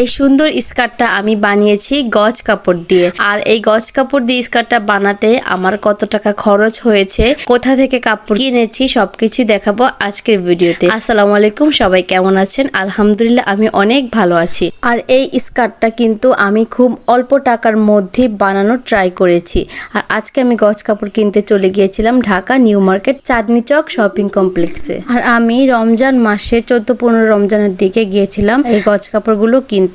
এই সুন্দর স্কার্টটা আমি বানিয়েছি গজ কাপড় দিয়ে। আর এই গজ কাপড় দিয়ে স্কার্টটা বানাতে আমার কত টাকা খরচ হয়েছে, কোথা থেকে কাপড় কিনেছি, সবকিছু দেখাবো আজকের ভিডিওতে। আসসালামু আলাইকুম, সবাই কেমন আছেন? আলহামদুলিল্লাহ আমি অনেক ভালো আছি। আর এই স্কার্টটা কিন্তু আমি খুব অল্প টাকার মধ্যে বানানোর ট্রাই করেছি। আর আজকে আমি গজ কাপড় কিনতে চলে গিয়েছিলাম Dhaka new market Chandni Chowk shopping কমপ্লেক্সে। আর আমি রমজান মাসে 14-15 রমজানের দিকে গিয়েছিলাম এই গজ কাপড়গুলো কিনতে।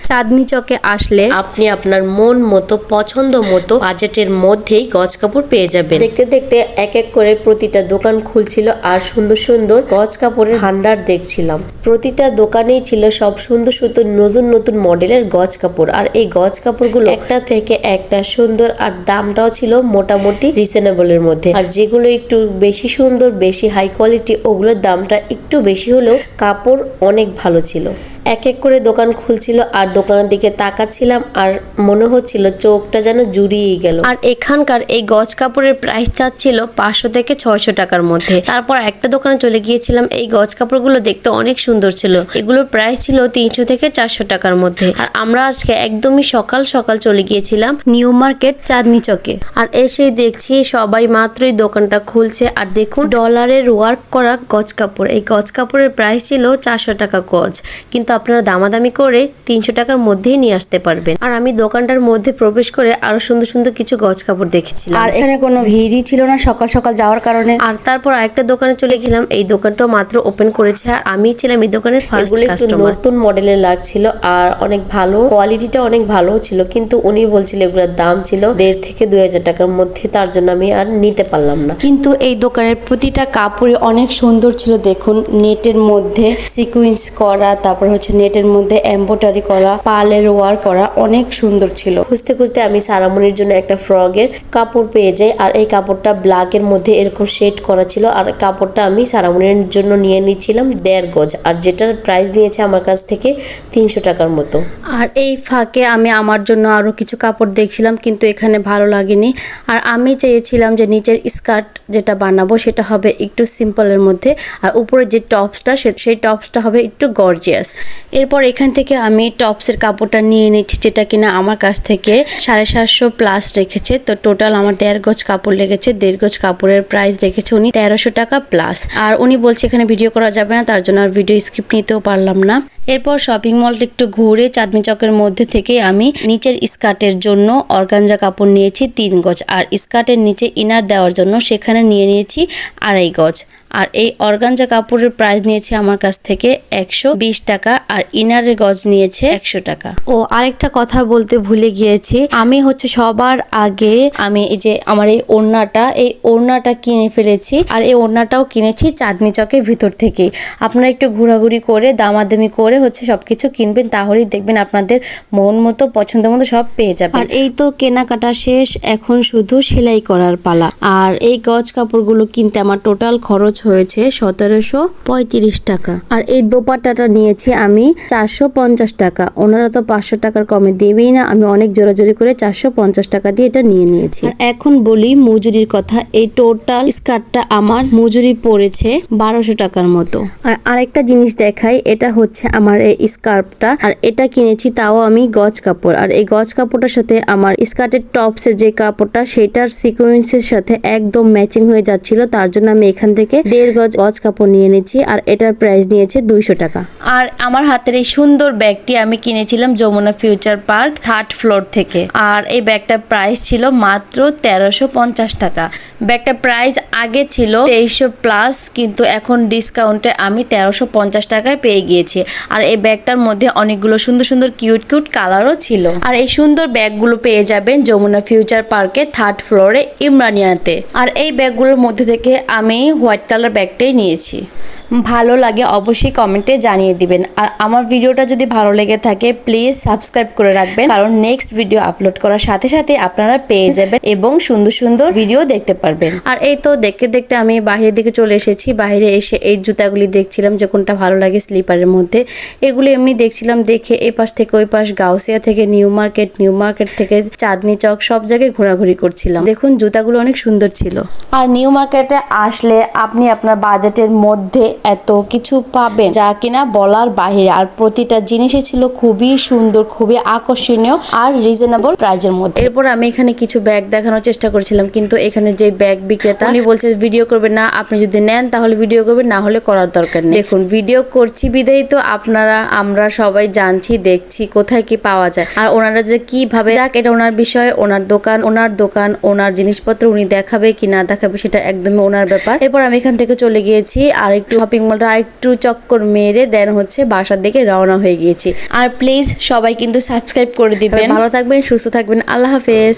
চাঁদনি চকে আসলে আপনি আপনার মন মতো পছন্দ মতো বাজেটের মধ্যেই গজ কাপড় পেয়ে যাবেন। দেখতে দেখতে এক এক করে প্রতিটা দোকান খুলছিল আর সুন্দর সুন্দর গজ কাপড়ের ভান্ডার দেখছিলাম। প্রতিটা দোকানেই ছিল সব সুন্দর সুন্দর নতুন নতুন মডেলের গজ কাপড়। আর এই গজ কাপড়গুলো একটা থেকে একটা সুন্দর, আর দামটাও ছিল মোটামুটি রিজনেবলের মধ্যে। আর যেগুলো একটু বেশি সুন্দর, বেশি হাই কোয়ালিটি, ওগুলোর দামটা একটু বেশি হলেও কাপড় অনেক ভালো ছিল। এক এক করে দোকান খুলছিল আর দোকানের দিকে তাকাচ্ছিলাম আর মনে হচ্ছিল চোখটা যেন জুড়িয়েই গেল। আর এখানকার এই গজ কাপড়ের প্রাইস চাচ্ছিল 500 থেকে 600 টাকার মধ্যে। তারপর একটা দোকানে চলে গিয়েছিলাম, এই গজ কাপড়গুলো দেখতে অনেক সুন্দর ছিল। এগুলোর প্রাইস ছিল 300 থেকে 400 টাকার মধ্যে। আর আমরা আজকে একদমই সকাল সকাল চলে গিয়েছিলাম নিউ মার্কেট চাঁদনি চকে। আর এসেই দেখছি সবাই মাত্রই দোকানটা খুলছে। আর দেখুন ডলারের ওয়ার্ক করা গজ কাপড়। এই গজ কাপড়ের প্রাইস ছিল 400 টাকা গজ, কিন্তু আপনারা দামাদামি করে 300 টাকার মধ্যেই নিয়ে আসতে পারবেন। আর আমি দোকানটার মধ্যে প্রবেশ করে আরো সুন্দর সুন্দর কিছু গজ কাপড় দেখেছিলাম। আর এখানে কোনো ভিড়ই ছিল না সকাল সকাল যাওয়ার কারণে। আর তারপর আরেকটা দোকানে চলে গেলাম, এই দোকানটাও মাত্র ওপেন করেছে আর আমি ছিলাম এই দোকানের ফার্স্ট কাস্টমার। নতুন মডেলের লাগছিল আর অনেক ভালো কোয়ালিটিটা, অনেক ভালো ছিল, কিন্তু উনি বলছিল এগুলোর দাম ছিল 1,500 থেকে 2,000 টাকার মধ্যে। তার জন্য আমি আর নিতে পারলাম না। কিন্তু এই দোকানের প্রতিটা কাপড়ই অনেক সুন্দর ছিল। দেখুন নেটের মধ্যে সিকুয়েন্স করা, তারপর হচ্ছে নেটের মধ্যে এমব্রয়ডারি করা, পালের ওয়ার্ক করা, অনেক সুন্দর ছিল। খুঁজতে খুঁজতে আমি সারামনির জন্য একটা ফ্রকের কাপড় পেয়ে যাই। আর এই কাপড়টা ব্ল্যাকের মধ্যে এরকম শেড করা ছিল। আর কাপড়টা আমি সারামনির জন্য নিয়ে নিয়েছিলাম 1.5 গজ, আর যেটার প্রাইস নিয়েছে আমার কাছ থেকে 300 টাকার মতো। আর এই ফাঁকে আমি আমার জন্য আরো কিছু কাপড় দেখছিলাম, কিন্তু এখানে ভালো লাগেনি। আর আমি চেয়েছিলাম যে নিচের স্কার্ট যেটা বানাবো সেটা হবে একটু সিম্পলের মধ্যে, আর উপরে যে টপসটা সেই টপসটা হবে একটু গর্জিয়াস। এরপর এখান থেকে আমি টপসের কাপড়টা নিয়ে নিচ্ছি, যেটা কিনা আমার কাছ থেকে 750 প্লাস রেখেছে। তো টোটাল আমার 1.5 গজ কাপড় লেগেছে। 1.5 গজ কাপড়ের প্রাইস রেখেছে উনি 1300 টাকা প্লাস। আর উনি বলছে এখানে ভিডিও করা যাবে না, তার জন্য আর ভিডিও স্কিপ নিতেও পারলাম না। এরপর শপিং মলটা একটু ঘুরে চাঁদনি চকের মধ্যে থেকে আমি নিচের স্কার্টের জন্য অর্গানজা কাপড় নিয়েছি 3 গজ, আর স্কার্টের নিচে ইনার দেওয়ার জন্য সেখানে নিয়ে নিয়েছি 2.5 গজ। আর এই অর্গানজা কাপড়ের প্রাইস নিয়েছে আমার কাছ থেকে 120 টাকা, আর ইনারের গজ নিয়েছে 100 টাকা। ও আরেকটা কথা বলতে ভুলে গিয়েছি, আমি হচ্ছে সবার আগে আমি এই যে আমার এই ওড়নাটা কিনে ফেলেছি। আর এই ওড়নাটাও কিনেছি চাঁদনি চকের ভিতর থেকে। আপনারা একটু ঘোরাঘুরি করে দামাদামি করে হচ্ছে সবকিছু কিনবেন, তাহলেই দেখবেন আপনাদের মন মতো পছন্দ মতো সব পেয়ে যাবেন। আর এই তো কেনাকাটা শেষ, এখন শুধু সেলাই করার পালা। আর এই গজ কাপড়গুলো কিনতে আমার টোটাল খরচ হয়েছে 1735 টাকা। আর এই দোপাট্টাটা নিয়েছি আমি 450 টাকা। ওনারা তো 500 টাকার কমে দেবেই না, আমি অনেক জোরাজোরি করে 450 টাকা দিয়ে এটা নিয়ে নিয়েছি। আর এখন বলি মজুরির কথা। এই টোটাল স্কার্টটা আমার মজুরি পড়েছে 1200 টাকার মতো। আর আরেকটা জিনিস দেখাই, এটা হচ্ছে আমার এই স্কার্ফটা। আর এটা কিনেছি তাও আমি গজ কাপড়। আর এই গজ কাপড়টার সাথে আমার স্কার্টের টপসের যে কাপড়টা সেটার সিকোয়েন্সের সাথে একদম ম্যাচিং হয়ে যাচ্ছিল, তার জন্য আমি এখান থেকে 1.5 গজ কাপড় নিয়ে নিয়েছি। আর এটার প্রাইস নিয়েছে 200 টাকা। আর আমার হাতের এই সুন্দর ব্যাগটি আমি কিনেছিলাম Jamuna future park 3rd floor থেকে। আর এই ব্যাগটার প্রাইস ছিল মাত্র 1350 টাকা। ব্যাগটার প্রাইস আগে ছিল 2300 প্লাস, কিন্তু এখন ডিসকাউন্টে আমি 1350 টাকায় পেয়ে গিয়েছি। আর এই ব্যাগটার মধ্যে অনেকগুলো সুন্দর সুন্দর কিউট কালারও ছিল। আর এই সুন্দর ব্যাগগুলো পেয়ে যাবেন যমুনা ফিউচার পার্কে 3rd ফ্লোরে ইমরানিয়াতে। আর এই ব্যাগগুলোর মধ্যে থেকে আমি হোয়াইট কালার ব্যাগটাই নিয়েছি। ভালো লাগে অবশ্যই কমেন্টে জানিয়ে দিবেন। আর আমার ভিডিওটা যদি ভালো লেগে থাকে প্লিজ সাবস্ক্রাইব করে রাখবেন, কারণ নেক্সট ভিডিও আপলোড করার সাথে সাথে আপনারা পেয়ে যাবেন এবং সুন্দর সুন্দর ভিডিও দেখতে পারবেন। আর এই তো দেখতে দেখতে আমি বাইরের দিকে চলে এসেছি। বাইরে এসে এই জুতাগুলি দেখছিলাম যে কোনটা ভালো লাগে স্লিপারের মধ্যে। এগুলো এমনি দেখছিলাম, দেখে এ পাশ থেকে ওই পাশ, গাউসিয়া থেকে নিউ মার্কেট থেকে চাঁদনি চক, সব জায়গায় ঘোরাঘুরি করছিলাম। দেখুন জুতাগুলো অনেক সুন্দর ছিল। আর নিউ মার্কেটে আসলে আপনি আপনার বাজেটের মধ্যে এত কিছু পাবেন যা কিনা বলার বাহিরে। আর প্রতিটা জিনিসই ছিল খুবই সুন্দর, খুবই আকর্ষণীয় আর রিজনেবল প্রাইজের মধ্যে। এরপর আমি এখানে কিছু ব্যাগ দেখানোর চেষ্টা করছিলাম, কিন্তু এখানে যে ব্যাগ বিক্রেতা উনি বলছে ভিডিও করবেন না, আপনি যদি নেন তাহলে ভিডিও করবেন, না হলে করার দরকার নেই। দেখুন ভিডিও করছি বিদায়ী তো আমরা সবাই জানছি, দেখছি কোথায় কি পাওয়া যায় আর ওনারা যে কিভাবে, যাক এটা ওনার বিষয়, ওনার দোকান ওনার জিনিসপত্র উনি দেখাবে কি না দেখাবে সেটা একদমই ওনার ব্যাপার। এরপর আমি এখান থেকে চলে গিয়েছি আর একটু শপিং মলটা একটু চক্কর মেরে দেন হচ্ছে বাসার দিকে রওনা হয়ে গিয়েছি। আর প্লিজ সবাই কিন্তু সাবস্ক্রাইব করে দিবেন। ভালো থাকবেন, সুস্থ থাকবেন, আল্লাহ হাফেজ।